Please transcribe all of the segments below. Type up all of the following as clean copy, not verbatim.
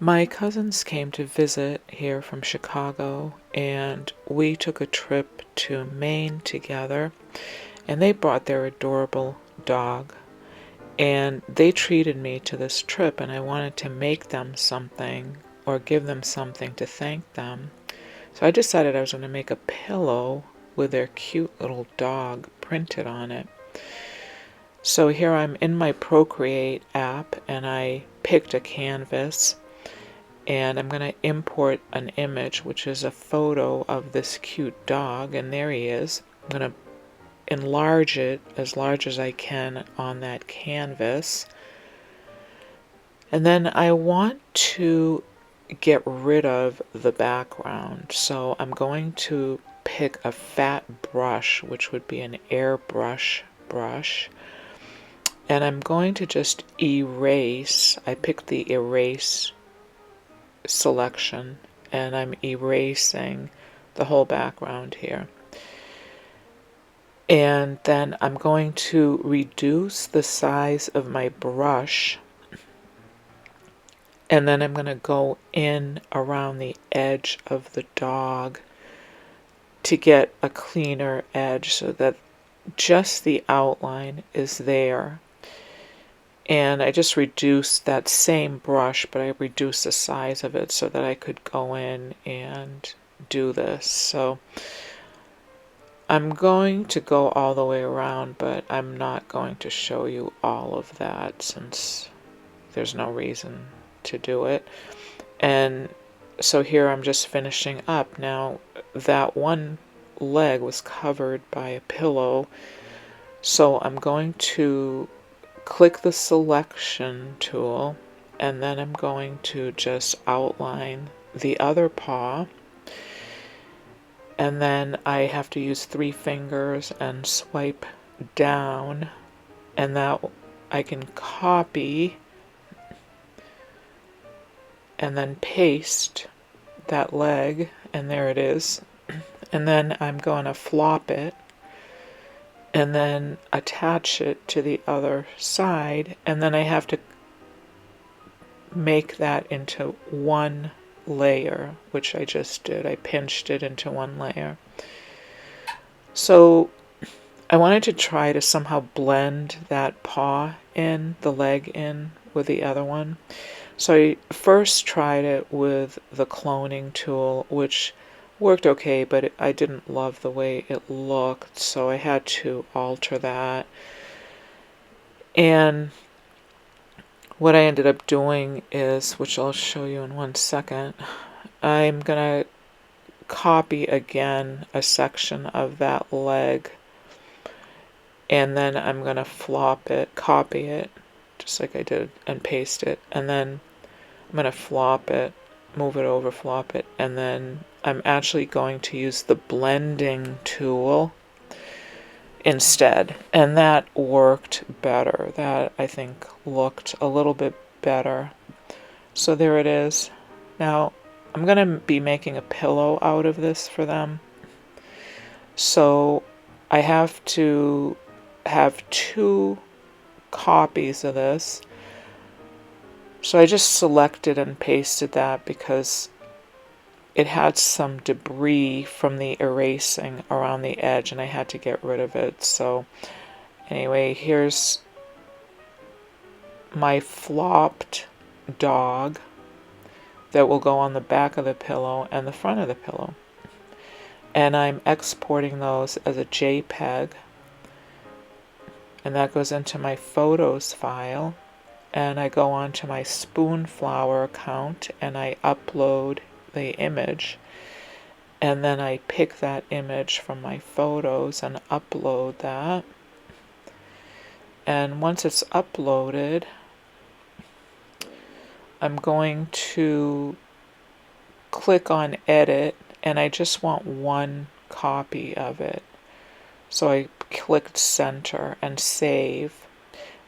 My cousins came to visit here from Chicago, and we took a trip to Maine together, and they brought their adorable dog. And they treated me to this trip, and I wanted to make them something or give them something to thank them. So I decided I was going to make a pillow with their cute little dog printed on it. So here I'm in my Procreate app, and I picked a canvas, and I'm going to import an image, which is a photo of this cute dog, and there he is. I'm going to enlarge it as large as I can on that canvas. And then I want to get rid of the background. So I'm going to pick a fat brush, which would be an airbrush brush. And I'm going to just erase. I picked the erase selection, and I'm erasing the whole background here. And then I'm going to reduce the size of my brush, and then I'm going to go in around the edge of the dog to get a cleaner edge so that just the outline is there. And I just reduced that same brush, but I reduced the size of it so that I could go in and do this. So I'm going to go all the way around, but I'm not going to show you all of that since there's no reason to do it. And so here I'm just finishing up. Now that one leg was covered by a pillow, so I'm going to click the selection tool, and then I'm going to just outline the other paw, and then I have to use 3 fingers and swipe down, and that I can copy and then paste that leg, and there it is. And then I'm going to flop it and then attach it to the other side, and then I have to make that into one layer, which I just did. I pinched it into one layer. So I wanted to try to somehow blend that paw in, the leg in, with the other one. So I first tried it with the cloning tool, which worked okay, but I didn't love the way it looked, so I had to alter that. And what I ended up doing is, which I'll show you in one second, I'm going to copy again a section of that leg, and then I'm going to flop it, copy it, just like I did, and paste it, and then I'm going to flop it, move it over, flop it, and then I'm actually going to use the blending tool instead, and that worked better. That, I think, looked a little bit better. So there it is. Now I'm going to be making a pillow out of this for them, so I have to have 2 copies of this. So I just selected and pasted that because it had some debris from the erasing around the edge, and I had to get rid of it. So anyway, here's my flopped dog that will go on the back of the pillow and the front of the pillow. And I'm exporting those as a JPEG, and that goes into my photos file. And I go on to my Spoonflower account and I upload the image, and then I pick that image from my photos and upload that. And once it's uploaded, I'm going to click on edit, and I just want one copy of it. So I clicked center and save,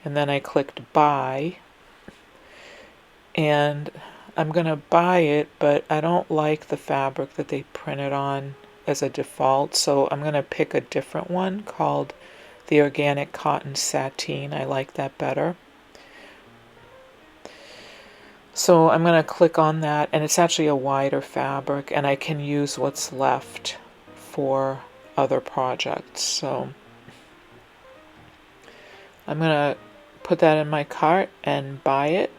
and then I clicked buy, and I'm going to buy it, but I don't like the fabric that they printed on as a default, so I'm going to pick a different one called the Organic Cotton Sateen. I like that better. So I'm going to click on that, and it's actually a wider fabric, and I can use what's left for other projects. So I'm going to put that in my cart and buy it.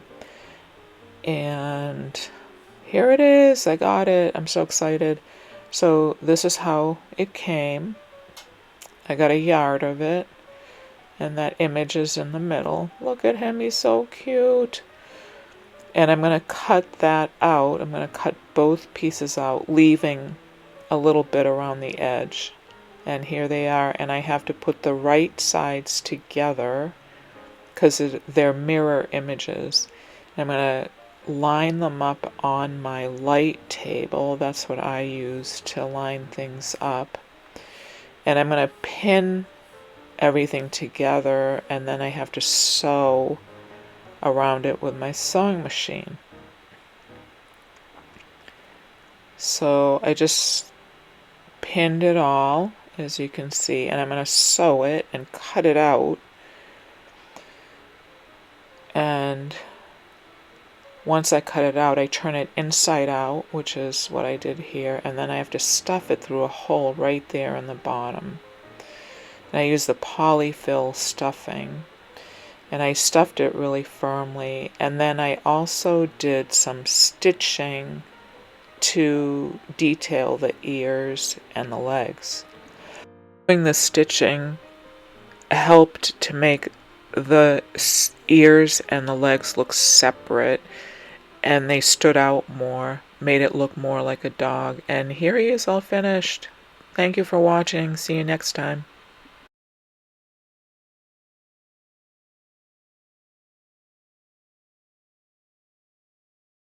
And here it is. I got it. I'm so excited. So this is how it came. I got a yard of it, and that image is in the middle. Look at him. He's so cute. And I'm going to cut that out. I'm going to cut both pieces out, leaving a little bit around the edge. And here they are. And I have to put the right sides together because they're mirror images. I'm going to line them up on my light table. That's what I use to line things up. And I'm going to pin everything together, and then I have to sew around it with my sewing machine. So I just pinned it all, as you can see, and I'm going to sew it and cut it out. And once I cut it out, I turn it inside out, which is what I did here, and then I have to stuff it through a hole right there in the bottom. And I use the polyfill stuffing, and I stuffed it really firmly, and then I also did some stitching to detail the ears and the legs. Doing the stitching helped to make the ears and the legs look separate, and they stood out more, made it look more like a dog. And here he is all finished. Thank you for watching. See you next time.